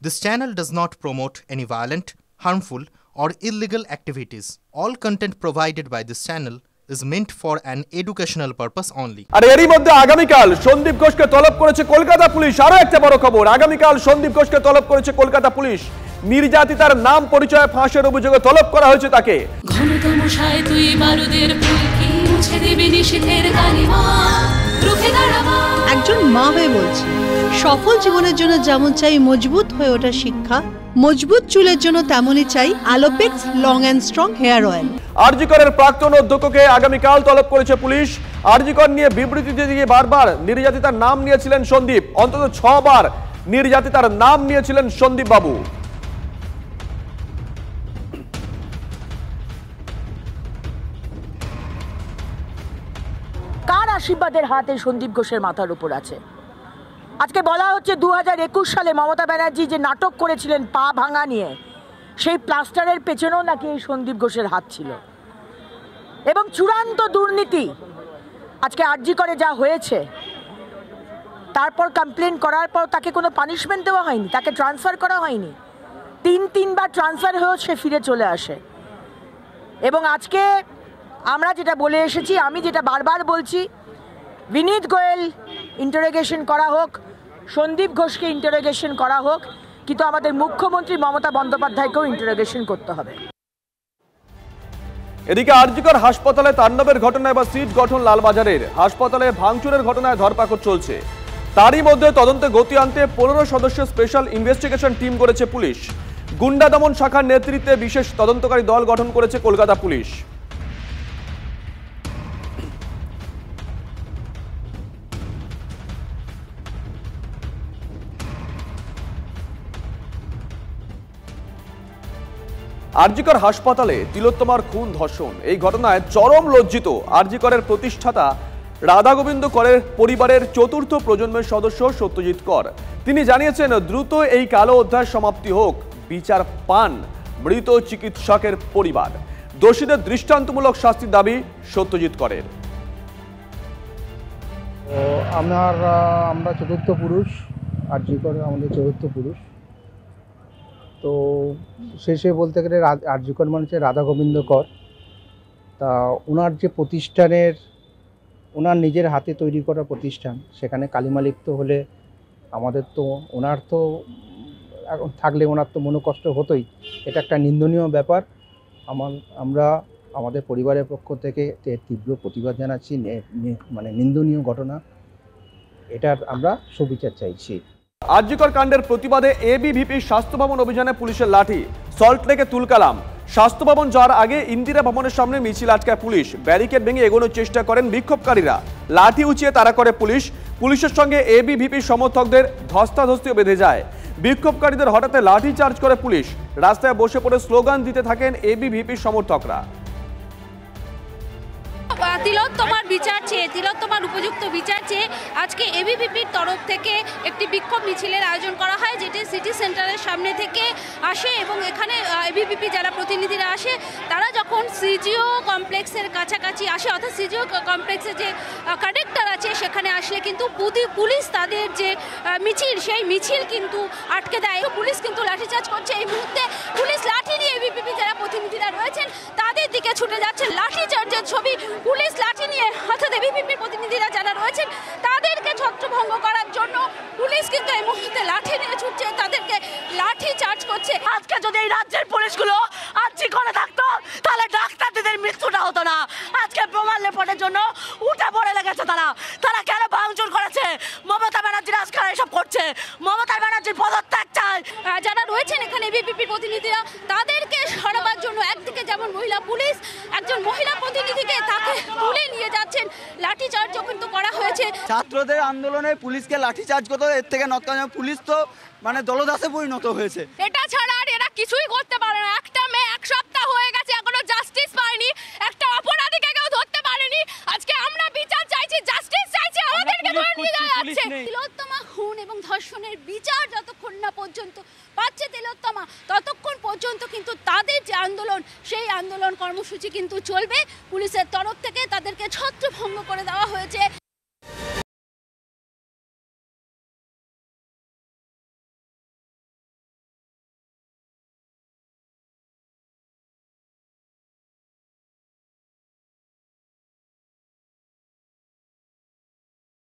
This channel does not promote any violent, harmful, or illegal activities. All content provided by this channel is meant for an educational purpose only. আর এরই মধ্যে আগামীকাল সন্দীপ ঘোষকে তলব করেছে Kolkata police. আরো একটা বড় খবর, আগামীকাল সন্দীপ ঘোষকে তলব করেছে কলকাতা পুলিশ। নির্যাতিতার নাম পরিচয় ফাঁসের অভিযোগে তলব করা হয়েছে তাকে। ঘনতমশায় তুই বারুদের ফুলকি মুছে দিবি নিশীথের কালিমা রুখে দাঁড়াবা। একজন মা হয়ে বলছি, সফল জীবনের জন্য যেমন চাই মজবুত হয়ে ওঠা শিক্ষা, মজবুত চুলের জন্য তেমনই চাই Alopex long and strong hair oil. আরজিকরের প্রাক্তন অধ্যক্ষকে আগামীকাল তলব করেছে পুলিশ। আরজিকর নিয়ে বিবৃতি দিয়ে বারবার নির্যাতিতার নাম নিয়েছিলেন সন্দীপ। অন্তত 6 বার নির্যাতিতার নাম নিয়েছিলেন সন্দীপ বাবু। কার আশীর্বাদের হাতে সন্দীপ ঘোষের মাথার উপর আছে? আজকে বলা হচ্ছে 2021 সালে মমতা ব্যানার্জি যে নাটক করেছিলেন পা ভাঙা নিয়ে, সেই প্লাস্টারের পেছনেও নাকি এই সন্দীপ ঘোষের হাত ছিল। এবং চূড়ান্ত দুর্নীতি আজকে আরজি করে যা হয়েছে, তারপর কমপ্লেন করার পর তাকে কোনো পানিশমেন্ট দেওয়া হয়নি, তাকে ট্রান্সফার করা হয়নি। 3বার ট্রান্সফার হয়েও সে ফিরে চলে আসে। এবং আজকে আমরা যেটা বলে এসেছি, আমি যেটা বারবার বলছি, বিনীত গোয়েল ইন্টারোগেশন করা হোক, সন্দীপ ঘোষকে ইন্টারোগেশন করা হোক, কিন্তু আমাদের মুখ্যমন্ত্রী মমতা বন্দ্যোপাধ্যায়কেও ইন্টারোগেশন করতে হবে। এদিকে আরজিকর হাসপাতালে তাণ্ডবের ঘটনায় বা সিট গঠন লালবাজারের হাসপাতালে ভাঙচুরের ঘটনায় ধরপাকড় চলছে। তারই মধ্যে তদন্তে গতি আনতে 15 সদস্যের স্পেশাল ইনভেস্টিগেশন টিম করেছে পুলিশ। গুন্ডা দমন শাখার নেতৃত্বে বিশেষ তদন্তকারী দল গঠন করেছে কলকাতা পুলিশ। আরজিকর হাসপাতালে তিলোত্তমার খুন ধর্ষণ, এই ঘটনায় চরম লজ্জিত আরজিকরের প্রতিষ্ঠাতা রাধা গোবিন্দ করের পরিবারের 4র্থ প্রজন্মের সদস্য সত্যজিৎ কর। তিনি জানিয়েছেন, দ্রুত এই কালো অধ্যায় সমাপ্তি হোক, বিচার পান মৃত চিকিৎসকের পরিবার। দোষীদের দৃষ্টান্তমূলক শাস্তির দাবি সত্যজিৎ করের। আমরা 4র্থ পুরুষ, আরজিকর আমাদের 4র্থ পুরুষ। তো শেষে বলতে গেলে আরজিকর মানে হচ্ছে রাধা গোবিন্দ কর। তা ওনার যে প্রতিষ্ঠানের, ওনার নিজের হাতে তৈরি করা প্রতিষ্ঠান, সেখানে কালিমালিপ্ত হলে আমাদের তো, ওনার তো এখন থাকলে ওনার তো মনোকষ্ট হতোই। এটা একটা নিন্দনীয় ব্যাপার। আমরা আমাদের পরিবারের পক্ষ থেকে তীব্র প্রতিবাদ জানাচ্ছি। মানে নিন্দনীয় ঘটনা, এটার আমরা সুবিচার চাইছি। আরজিকর কাণ্ডের প্রতিবাদে এবিভিপি স্বাস্থ্য ভবন অভিযানে পুলিশের লাঠি। সল্টলেকে তুলকালাম। স্বাস্থ্য ভবন যাওয়ার আগে ইন্দিরা ভবনের সামনে মিছিল আটকায় পুলিশ। ব্যারিকেড ভেঙে এগোনোর চেষ্টা করেন বিক্ষোভকারীরা। লাঠি উঁচিয়ে তাড়া করে পুলিশ। পুলিশের সঙ্গে এবিভিপি সমর্থকদের ধস্তাধস্তিও বেঁধে যায়। বিক্ষোভকারীদের হঠাৎ লাঠি চার্জ করে পুলিশ। রাস্তায় বসে পড়ে স্লোগান দিতে থাকেন এবিভিপি সমর্থকরা। তিলোত্তমার বিচার চেয়ে, তিলোত্তমার উপযুক্ত বিচার চেয়ে আজকে এবিভিপির তরফ থেকে একটি বিক্ষোভ মিছিলের আয়োজন করা হয়, যেটি সিটি সেন্টারের সামনে থেকে আসে। এবং এখানে এবিভিপি যারা প্রতিনিধিরা আসে, তারা যখন সিজিও কমপ্লেক্সের কাছাকাছি আসে, অর্থাৎ সিজিও কমপ্লেক্সের যে কানেক্টর আছে সেখানে আসলে কিন্তু পুলিশ তাদের যে মিছিল, সেই মিছিল কিন্তু আটকে দেয়। পুলিশ কিন্তু লাঠিচার্জ করছে। এই মুহূর্তে পুলিশ লাঠি নিয়ে এবিভিপি যারা প্রতিনিধিরা রয়েছেন তাদের দিকে ছুটে যাচ্ছে। লাঠিচার্জের ছবি, পুলিশ লাঠি নিয়ে, অর্থাৎ এবিভিপির প্রতিনিধিরা যারা রয়েছেন তাদেরকে ছত্রভঙ্গ করার জন্য পুলিশ কিন্তু এই মুহূর্তে লাঠি নিয়ে ছুটছে, তাদেরকে লাঠি চার্জ করছে। আজকে যদি এই রাজ্যের পুলিশগুলো আরজি করে থাকতো, তাহলে ডাক্তারদের মৃত্যুটা হতো না। আজকে প্রমাণ লেপনের জন্য উঠে পড়ে লেগেছে তারা কেন ভাঙচুর করেছে? মমতা ব্যানার্জির আজকে এসব করছে। মমতা ব্যানার্জির পদত্যাগ চায়। যারা রয়েছেন এখানে এবিভিপির প্রতিনিধিরা, তাদেরকে সরাবার জন্য একদিকে যেমন মহিলা পুলিশ, একজন মহিলা প্রতিনিধিকে তাকে তুলে নিয়ে যাচ্ছেন, লাঠিচার্জও কিন্তু করা হয়েছে। ছাত্রদের আন্দোলনে পুলিশকে লাঠিচার্জ করতে, এর থেকে নতকান পুলিশ তো মানে দলদাসে পরিণত হয়েছে। এটা ছাড়া আর এরা কিছুই করতে পারে না। একটা মেয়ে 1 সপ্তাহ হয়ে গেছে, এখনো জাস্টিস পায়নি, একটা অপরাধীকে কেউ ধরতে পারেনি। আজকে আমরা বিচার চাইছি, জাস্টিস চাইছি, আমাদেরকে ধরে নিয়ে যাওয়া হচ্ছে। তিলোত্তমা খুন এবং ধর্ষণের বিচার যতক্ষণ না পর্যন্ত পাচ্ছে তিলোত্তমা, ততক্ষণ পর্যন্ত কিন্তু তাদের যে আন্দোলন, সেই আন্দোলন কর্মসূচি কিন্তু চলবে। পুলিশের তরফ থেকে তাদেরকে ছত্রভঙ্গ করে দেওয়া হয়েছে।